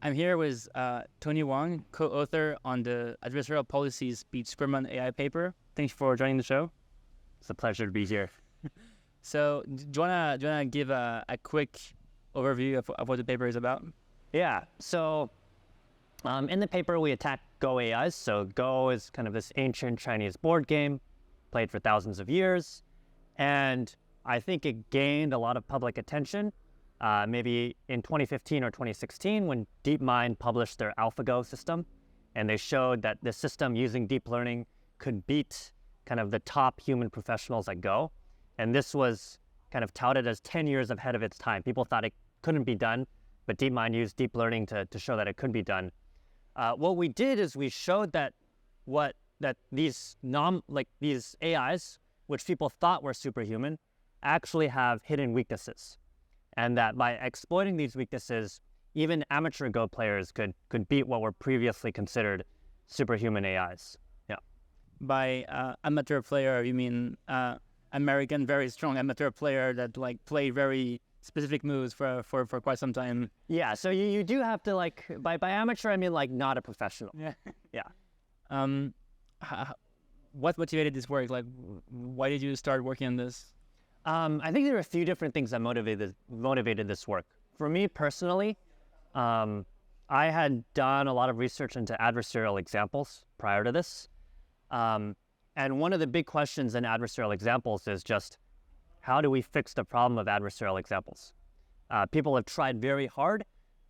I'm here with Tony Wang, co-author on the Adversarial Policies Beat Superhuman AI paper. Thanks for joining the show. It's a pleasure to be here. So, do you wanna give a quick overview of what the paper is about? Yeah. So, in the paper, we attack Go AIs. So, Go is kind of this ancient Chinese board game, played for thousands of years, and I think it gained a lot of public attention. Maybe in 2015 or 2016 when DeepMind published their AlphaGo system, and they showed that the system using deep learning could beat kind of the top human professionals at Go. And this was kind of touted as 10 years ahead of its time. People thought it couldn't be done, but DeepMind used deep learning to show that it could be done. What we did is we showed that these AIs, which people thought were superhuman, actually have hidden weaknesses. And that by exploiting these weaknesses, even amateur Go players could beat what were previously considered superhuman AIs. Yeah. By amateur player, you mean American, very strong amateur player that play very specific moves for quite some time. Yeah. So you do have to by amateur I mean not a professional. Yeah. Yeah. What motivated this work? Why did you start working on this? I think there are a few different things that motivated this work. For me personally, I had done a lot of research into adversarial examples prior to this. And one of the big questions in adversarial examples is just, how do we fix the problem of adversarial examples? People have tried very hard,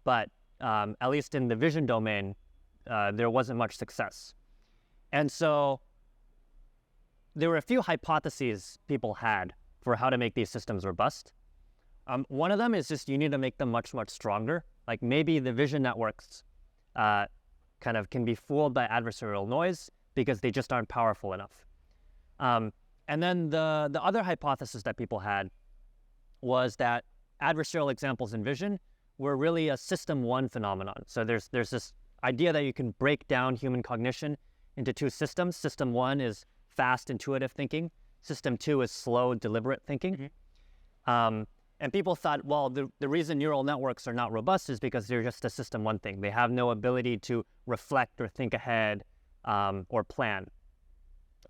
but at least in the vision domain, there wasn't much success. And so there were a few hypotheses people had for how to make these systems robust. One of them is just you need to make them much, much stronger. Like maybe the vision networks kind of can be fooled by adversarial noise because they just aren't powerful enough. And then the other hypothesis that people had was that adversarial examples in vision were really a system one phenomenon. So there's this idea that you can break down human cognition into two systems. System one is fast, intuitive thinking. System two is slow, deliberate thinking. Mm-hmm. And people thought, well, the reason neural networks are not robust is because they're just a system one thing. They have no ability to reflect or think ahead or plan.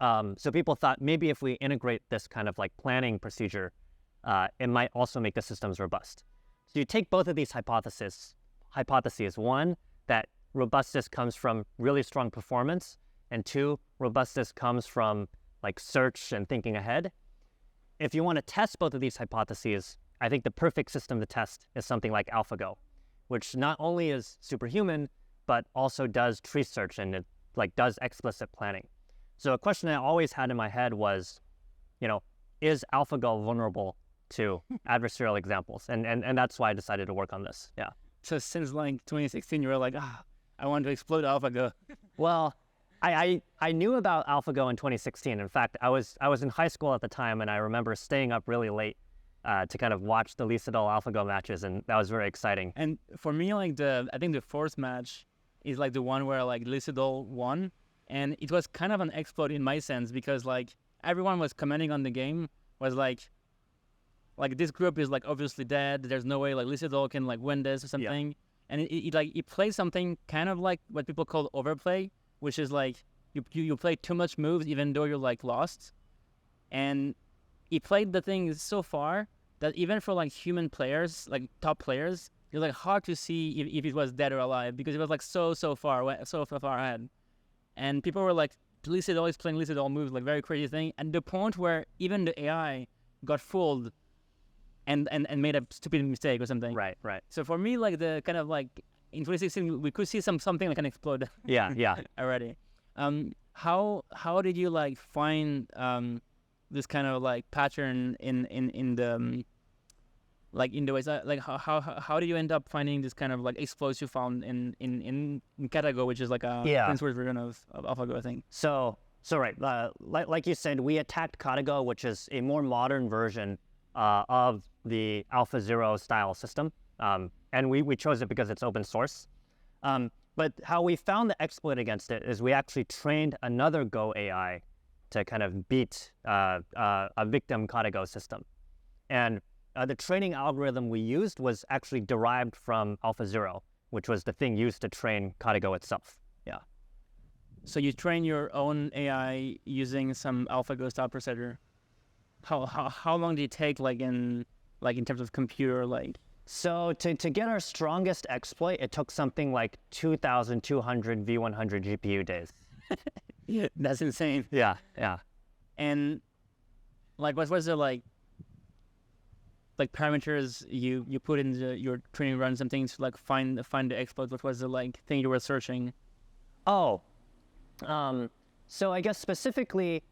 So people thought maybe if we integrate this kind of planning procedure, it might also make the systems robust. So you take both of these hypotheses. One, that robustness comes from really strong performance, and two, robustness comes from search and thinking ahead. If you want to test both of these hypotheses, I think the perfect system to test is something like AlphaGo, which not only is superhuman, but also does tree search and it does explicit planning. So a question I always had in my head was, is AlphaGo vulnerable to adversarial examples? And that's why I decided to work on this. Yeah. So since 2016, you were I want to exploit AlphaGo. Well, I knew about AlphaGo in 2016. In fact, I was in high school at the time, and I remember staying up really late to kind of watch the Lee Sedol AlphaGo matches, and that was very exciting. And for me, I think the fourth match is the one where Lee Sedol won, and it was kind of an exploit in my sense because everyone was commenting on the game was this group is obviously dead. There's no way Lee Sedol can win this or something, yeah. And it plays something kind of like what people call overplay, which is you play too much moves even though you're lost. And he played the thing so far that even for human players, top players, it's hard to see if it was dead or alive because it was so far ahead. And people were Lee Sedol is playing Lee Sedol moves, very crazy thing. And the point where even the AI got fooled and made a stupid mistake or something. Right. So for me, the kind of in 2016, we could see something can explode. Yeah. Already. How did you find this kind of pattern in the in the ways how did you end up finding this kind of exploits you found in KataGo, which is a closed source version of AlphaGo, I think. So right, like you said, we attacked KataGo, which is a more modern version of the AlphaZero style system. And we chose it because it's open source. But how we found the exploit against it is we actually trained another Go AI to kind of beat a victim KataGo system. And the training algorithm we used was actually derived from AlphaZero, which was the thing used to train KataGo itself. Yeah. So you train your own AI using some AlphaGo style procedure. How long did it take, like in terms of computer, like? So to get our strongest exploit, it took something like 2,200 V100 GPU days. Yeah, that's insane. Yeah. And like, what was the like parameters you put in your training run, some things to like find the exploit? What was the like thing you were searching? Oh, so I guess specifically,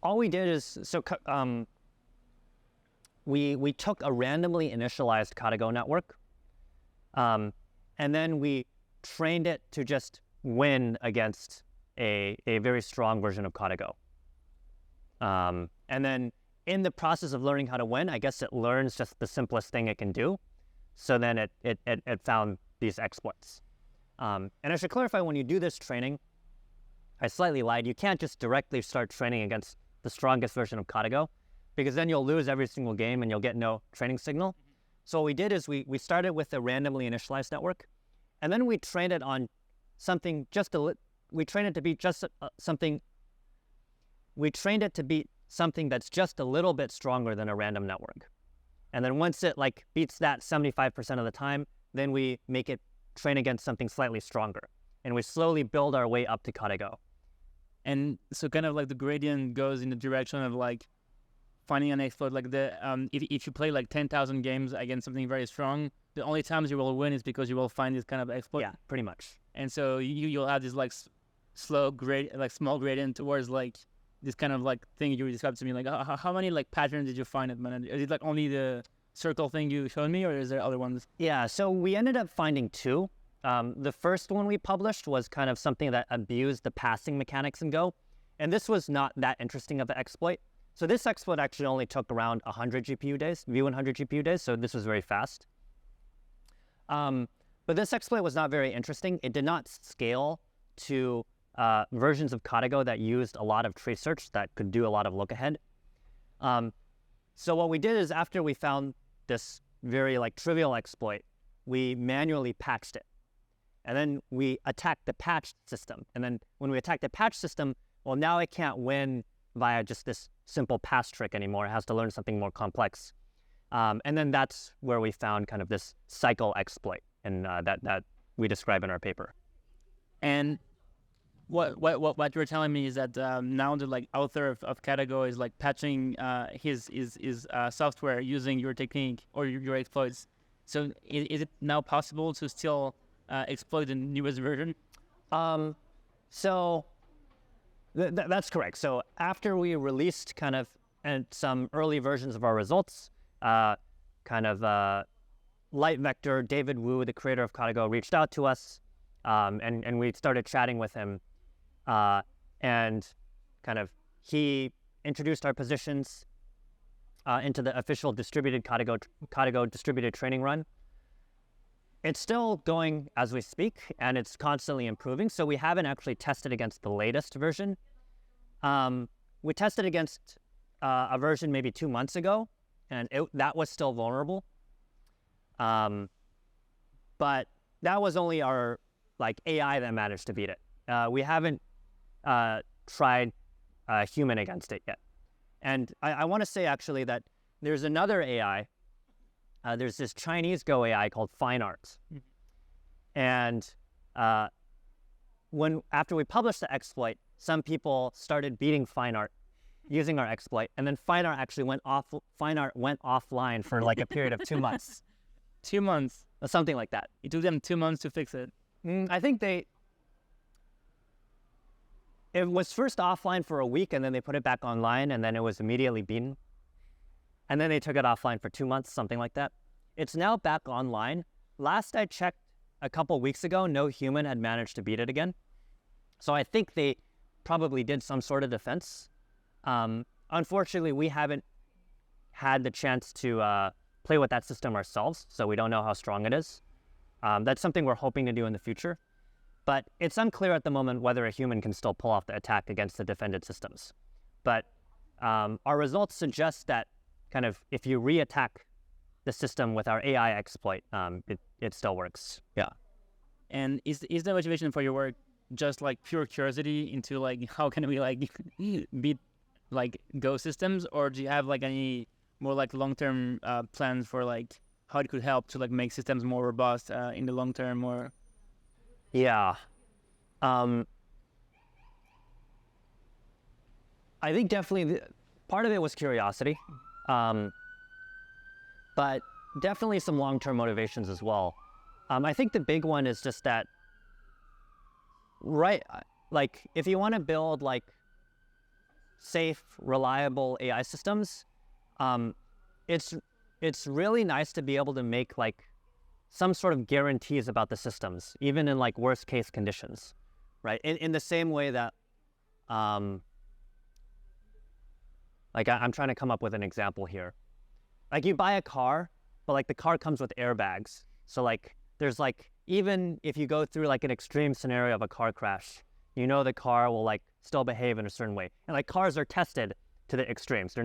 all we did is we took a randomly initialized KataGo network, and then we trained it to just win against a very strong version of KataGo. And then in the process of learning how to win, I guess it learns just the simplest thing it can do. So then it found these exploits. And I should clarify, when you do this training, I slightly lied. You can't just directly start training against the strongest version of KataGo, because then you'll lose every single game and you'll get no training signal. So what we did is we started with a randomly initialized network, and then we trained it on something we trained it to be just something. We trained it to be something that's just a little bit stronger than a random network. And then once it like beats that 75% of the time, then we make it train against something slightly stronger. And we slowly build our way up to KataGo. And so kind of like the gradient goes in the direction of like finding an exploit. Like if you play like 10,000 games against something very strong, the only times you will win is because you will find this kind of exploit. Yeah, pretty much. And so you'll have this like slow small gradient towards like this kind of like thing you described to me. Like how many like patterns did you find at Manage? Is it like only the circle thing you showed me, or is there other ones? Yeah, so we ended up finding two. The first one we published was kind of something that abused the passing mechanics in Go. And this was not that interesting of an exploit. So this exploit actually only took around 100 GPU days, V100 GPU days, so this was very fast. But this exploit was not very interesting. It did not scale to versions of KataGo that used a lot of tree search that could do a lot of look ahead. So what we did is, after we found this very like trivial exploit, we manually patched it. And then we attacked the patch system. And then when we attacked the patch system, well, now it can't win via just this simple pass trick anymore. It has to learn something more complex. And then that's where we found kind of this cycle exploit, and that we describe in our paper. And what you're telling me is that now the like author of KataGo is like patching his software using your technique or your exploits. So is it now possible to still exploit the newest version? So that's correct. So after we released kind of some early versions of our results, Light Vector, David Wu, the creator of KataGo, reached out to us, and we started chatting with him, and kind of he introduced our positions into the official distributed KataGo distributed training run. It's still going as we speak, and it's constantly improving. So we haven't actually tested against the latest version. We tested against a version maybe 2 months ago, and that was still vulnerable. But that was only our like AI that managed to beat it. We haven't tried human against it yet. And I want to say actually that there's another AI. There's this Chinese Go AI called Fine Art. And after we published the exploit, some people started beating Fine Art using our exploit, and then Fine Art went offline for like a period of 2 months. 2 months? Or something like that. It took them 2 months to fix it. I think it was first offline for a week, and then they put it back online, and then it was immediately beaten. And then they took it offline for 2 months, something like that. It's now back online. Last I checked a couple weeks ago, no human had managed to beat it again. So I think they probably did some sort of defense. Unfortunately, we haven't had the chance to play with that system ourselves, so we don't know how strong it is. That's something we're hoping to do in the future. But it's unclear at the moment whether a human can still pull off the attack against the defended systems. But our results suggest that kind of if you re-attack the system with our AI exploit, it still works. Yeah. And is the motivation for your work just like pure curiosity into like how can we like beat like Go systems, or do you have like any more like long-term plans for like how it could help to like make systems more robust in the long term? Or Yeah. I think definitely part of it was curiosity, but definitely some long-term motivations as well. I think the big one is just that, right, like if you want to build like safe, reliable AI systems, it's really nice to be able to make like some sort of guarantees about the systems, even in like worst case conditions, right? In the same way that, like I'm trying to come up with an example here. Like you buy a car, but like the car comes with airbags. So like there's like, even if you go through like an extreme scenario of a car crash, you know the car will like still behave in a certain way. And like cars are tested to the extremes. They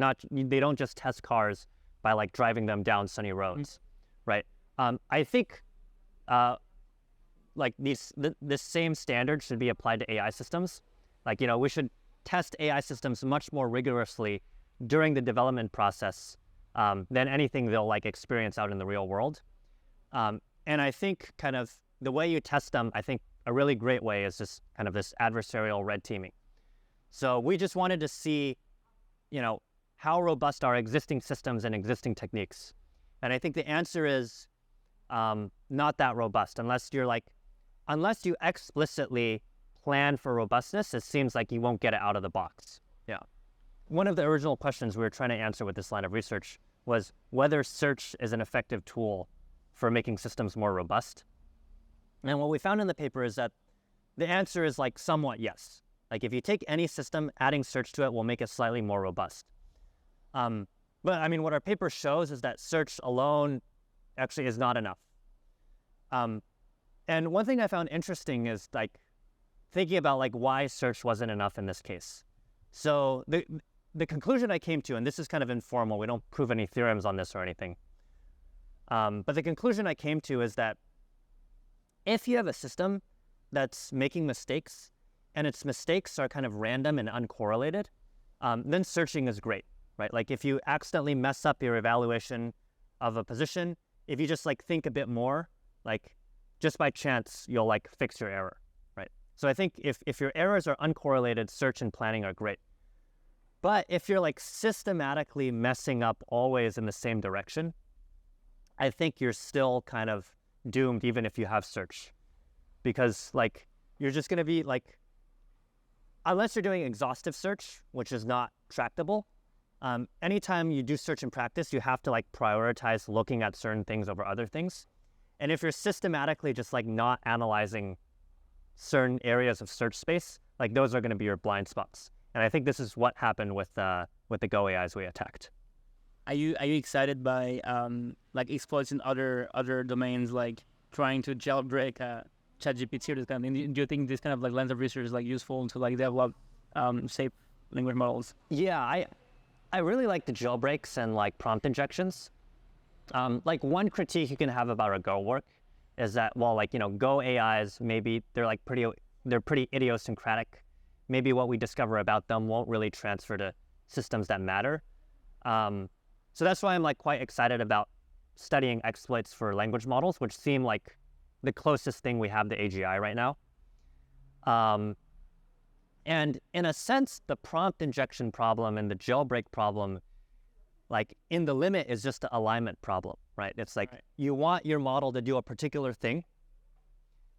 don't just test cars by like driving them down sunny roads, right? I think like this same standard should be applied to AI systems. Like, you know, we should test AI systems much more rigorously during the development process than anything they'll like experience out in the real world. And I think kind of the way you test them, I think a really great way is just kind of this adversarial red teaming. So we just wanted to see, you know, how robust are existing systems and existing techniques. And I think the answer is not that robust unless you explicitly plan for robustness. It seems like you won't get it out of the box. Yeah. One of the original questions we were trying to answer with this line of research was whether search is an effective tool for making systems more robust. And what we found in the paper is that the answer is like somewhat yes. Like if you take any system, adding search to it will make it slightly more robust. But I mean, what our paper shows is that search alone actually is not enough. And one thing I found interesting is like thinking about like why search wasn't enough in this case. So the conclusion I came to, and this is kind of informal, we don't prove any theorems on this or anything. But the conclusion I came to is that if you have a system that's making mistakes and its mistakes are kind of random and uncorrelated, then searching is great, right? Like if you accidentally mess up your evaluation of a position, if you just like think a bit more, like just by chance, you'll like fix your error, right? So I think if your errors are uncorrelated, search and planning are great. But if you're like systematically messing up always in the same direction, I think you're still kind of doomed even if you have search. Because like you're just going to be like, unless you're doing exhaustive search, which is not tractable, anytime you do search in practice, you have to like prioritize looking at certain things over other things. And if you're systematically just like not analyzing certain areas of search space, like those are going to be your blind spots. And I think this is what happened with the Go AIs we attacked. are you excited by like exploits in other domains, like trying to jailbreak ChatGPT or this kind of thing? Do you think this kind of like lines of research is like useful to like develop safe language models? Yeah, I really like the jailbreaks and like prompt injections. Like one critique you can have about our Go work is that, well, like, you know, Go AIs, maybe they're pretty idiosyncratic. Maybe what we discover about them won't really transfer to systems that matter. So that's why I'm like quite excited about studying exploits for language models, which seem like the closest thing we have to AGI right now. And in a sense, the prompt injection problem and the jailbreak problem, like in the limit, is just an alignment problem, right? It's like you want your model to do a particular thing,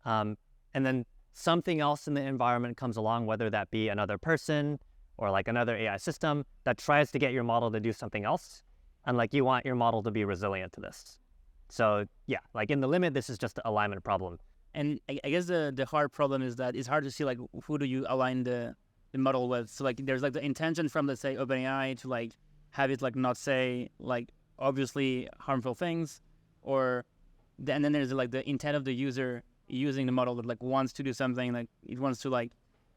and then something else in the environment comes along, whether that be another person or like another AI system that tries to get your model to do something else. And like you want your model to be resilient to this. So yeah, like in the limit, this is just an alignment problem. And I guess the hard problem is that it's hard to see like who do you align the model with. So like there's like the intention from, let's say, OpenAI to like have it like not say like obviously harmful things, and then there's like the intent of the user using the model that like wants to do something, like it wants to like,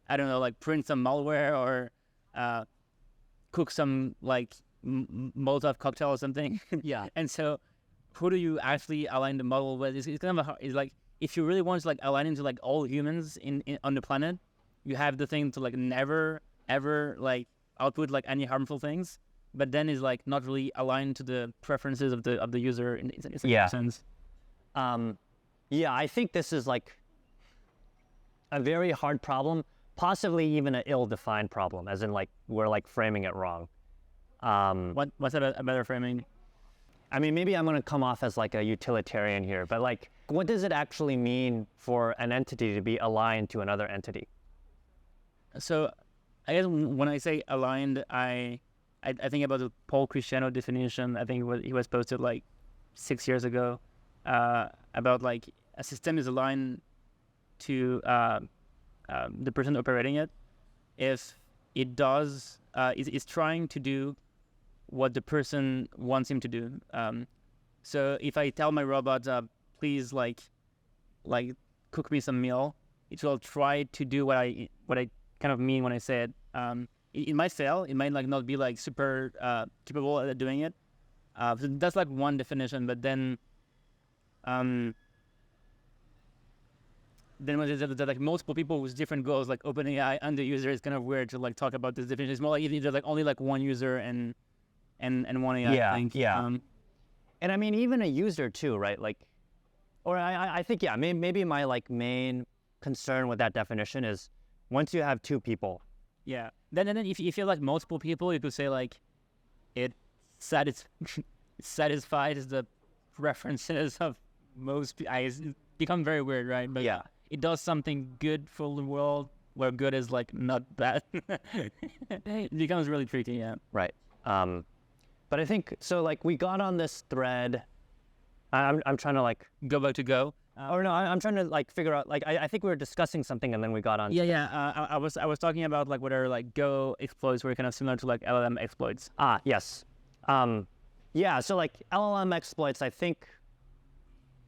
I don't know, like print some malware or cook some like Molotov cocktail or something. Yeah. And so who do you actually align the model with? It's kind of it's like if you really want to like align into like all humans in on the planet, you have the thing to like never ever like output like any harmful things, but then is like not really aligned to the preferences of the user in some sense. Yeah, I think this is like a very hard problem, possibly even an ill-defined problem, as in like we're like framing it wrong. What's a better framing? I mean, maybe I'm going to come off as like a utilitarian here, but like, what does it actually mean for an entity to be aligned to another entity? So, I guess when I say aligned, I think about the Paul Cristiano definition. I think he was posted like 6 years ago about like a system is aligned to the person operating it if it does is trying to do what the person wants him to do. So if I tell my robot, please like cook me some meal, it will try to do what I kind of mean when I say it. It might fail. It might like not be like super capable at doing it. So that's like one definition. But then when there's like multiple people with different goals, like OpenAI and the user, is kind of weird to like talk about this definition. It's more like if there's like only like one user and one AI. Yeah, I think. yeah. And I mean, even a user too, right? Like, or I think, yeah, maybe my like main concern with that definition is once you have two people. Yeah. Then if you feel like multiple people, you could say like it satisfies the preferences of most eyes. Become very weird, right? But yeah, it does something good for the world where good is like not bad. It becomes really tricky, yeah. Right. But I think so. Like we got on this thread. I'm trying to like go back to Go. Or no, I'm trying to like figure out. Like I think we were discussing something and then we got on. Yeah. I was talking about like whether like Go exploits were kind of similar to like LLM exploits. Yes. Yeah. So like LLM exploits, I think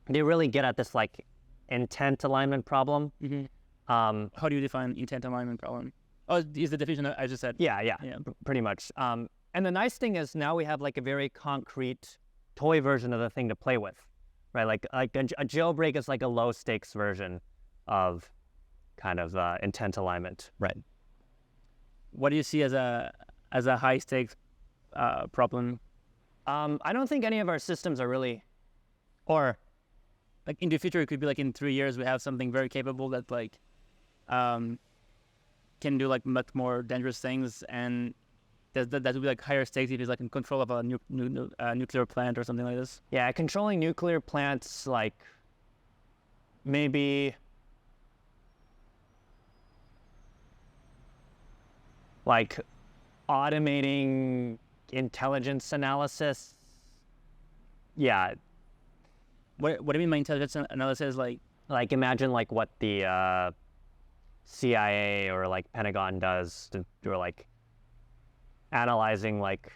they really get at this like intent alignment problem. Mm-hmm. How do you define intent alignment problem? Oh, is the definition I just said? Yeah. Pretty much. And the nice thing is now we have like a very concrete toy version of the thing to play with, right? Like a jailbreak is like a low stakes version of kind of intent alignment. Right. What do you see as a high stakes problem? I don't think any of our systems are really, or like in the future, it could be like in 3 years we have something very capable that like can do like much more dangerous things, and that would be like higher stakes if it's like in control of a nuclear plant or something like this. Yeah, controlling nuclear plants, like maybe like automating intelligence analysis. Yeah. What do you mean by intelligence analysis? Like imagine like what the CIA or like Pentagon does or like analyzing like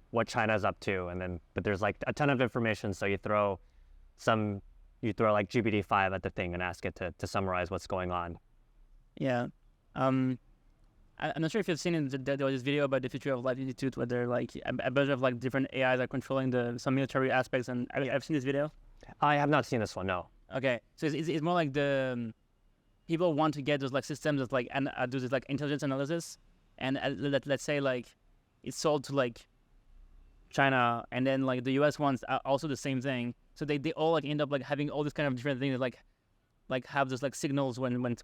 what China's up to, and then but there's like a ton of information, so you throw like GPT-5 at the thing and ask it to summarize what's going on. Yeah. I'm not sure if you've seen it, there was this video about the Future of Life Institute where they're like a bunch of like different AIs are controlling some military aspects, and I've seen this video. I have not seen this one, no. Okay, so it's more like the people want to get those like systems that like do this like intelligence analysis, and let's say like it's sold to like China, and then like the US wants also the same thing. So they all like end up like having all these kind of different things that like have those like signals when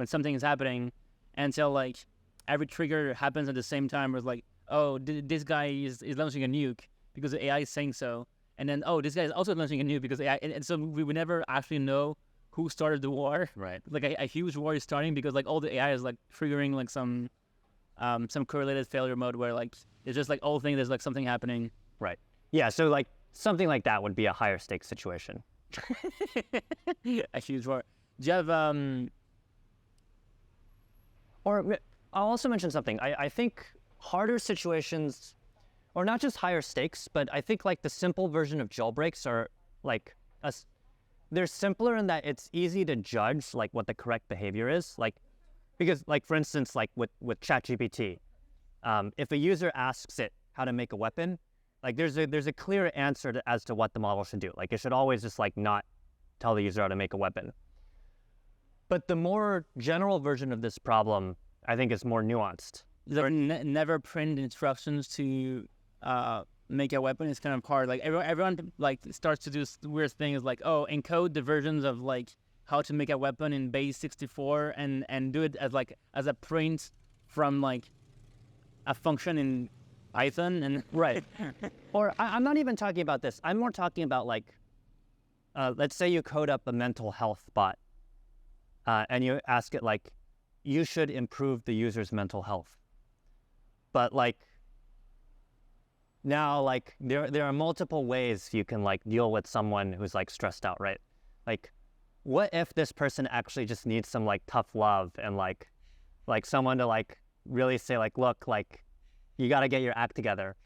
something is happening, until like every trigger happens at the same time. Where it's like, oh, this guy is launching a nuke because the AI is saying so, and then oh, this guy is also launching a nuke because AI, and so we would never actually know who started the war. Right. Like a huge war is starting because like all the AI is like triggering like some correlated failure mode where like it's just like all thing there's like something happening. Right. Yeah. So like something like that would be a higher stakes situation. A huge war. Do you have Or I'll also mention something. I think harder situations, or not just higher stakes, but I think like the simple version of jailbreaks are like they're simpler in that it's easy to judge like what the correct behavior is. Like because like for instance like with ChatGPT, if a user asks it how to make a weapon, like there's a clear answer as to what the model should do. Like it should always just like not tell the user how to make a weapon. But the more general version of this problem, I think, is more nuanced. Never print instructions to make a weapon is kind of hard. Like everyone like starts to do weird things like, oh, encode the versions of like how to make a weapon in base 64 and do it as a print from like a function in Python and right. Or I'm not even talking about this. I'm more talking about like, let's say you code up a mental health bot, and you ask it like, you should improve the user's mental health. But like, now like there are multiple ways you can like deal with someone who's like stressed out, right? Like, what if this person actually just needs some like tough love and like someone to like really say like, look, like you got to get your act together,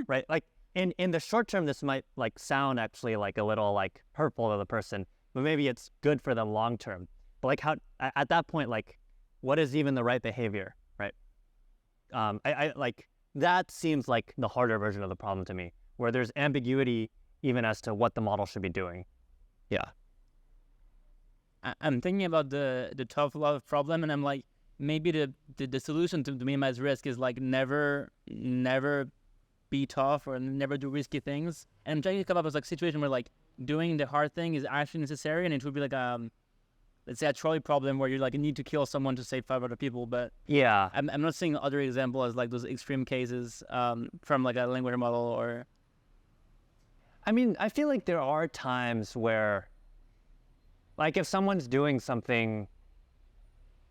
right? Like in the short term, this might like sound actually like a little like hurtful to the person, but maybe it's good for them long term. But like how at that point, like what is even the right behavior, right? I like that seems like the harder version of the problem to me, where there's ambiguity even as to what the model should be doing. Yeah. I'm thinking about the tough love problem, and I'm like, maybe the solution to minimize risk is like never be tough or never do risky things. And I'm trying to come up with like a situation where like doing the hard thing is actually necessary, and it would be like let's say a trolley problem where you like need to kill someone to save 5 other people. But yeah, I'm not seeing other examples as like those extreme cases from like a language model or. I mean, I feel like there are times where, like, if someone's doing something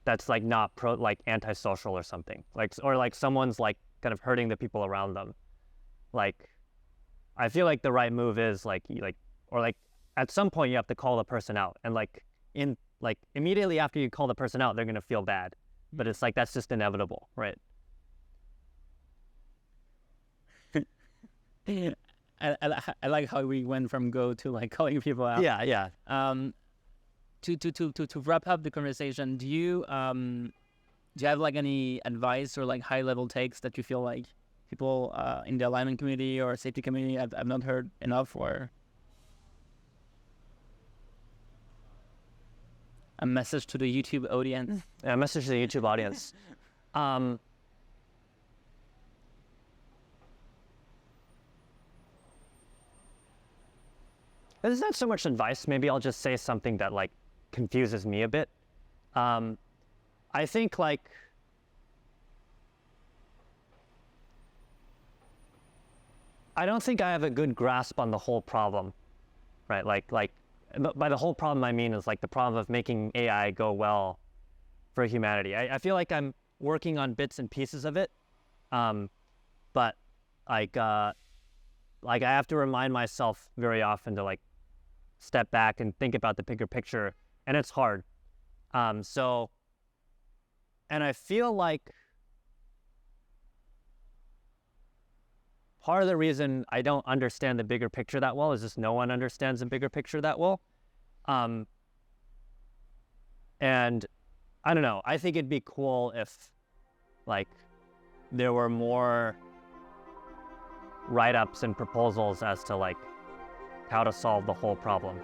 that's like not like antisocial or something, like, or like someone's like kind of hurting the people around them, like, I feel like the right move is like at some point you have to call the person out, and like immediately after you call the person out, they're gonna feel bad, but it's like that's just inevitable, right? I like how we went from Go to like calling people out. Yeah. To wrap up the conversation, do you have like any advice or like high level takes that you feel like people in the alignment community or safety community have not heard enough, or a message to the YouTube audience? Yeah, a message to the YouTube audience. This is not so much advice. Maybe I'll just say something that like confuses me a bit. I think like I don't think I have a good grasp on the whole problem, right? Like by the whole problem I mean is like the problem of making AI go well for humanity. I feel like I'm working on bits and pieces of it, but like I have to remind myself very often to like step back and think about the bigger picture, and it's hard. And I feel like part of the reason I don't understand the bigger picture that well is just no one understands the bigger picture that well. And I don't know, I think it'd be cool if like there were more write-ups and proposals as to like how to solve the whole problem.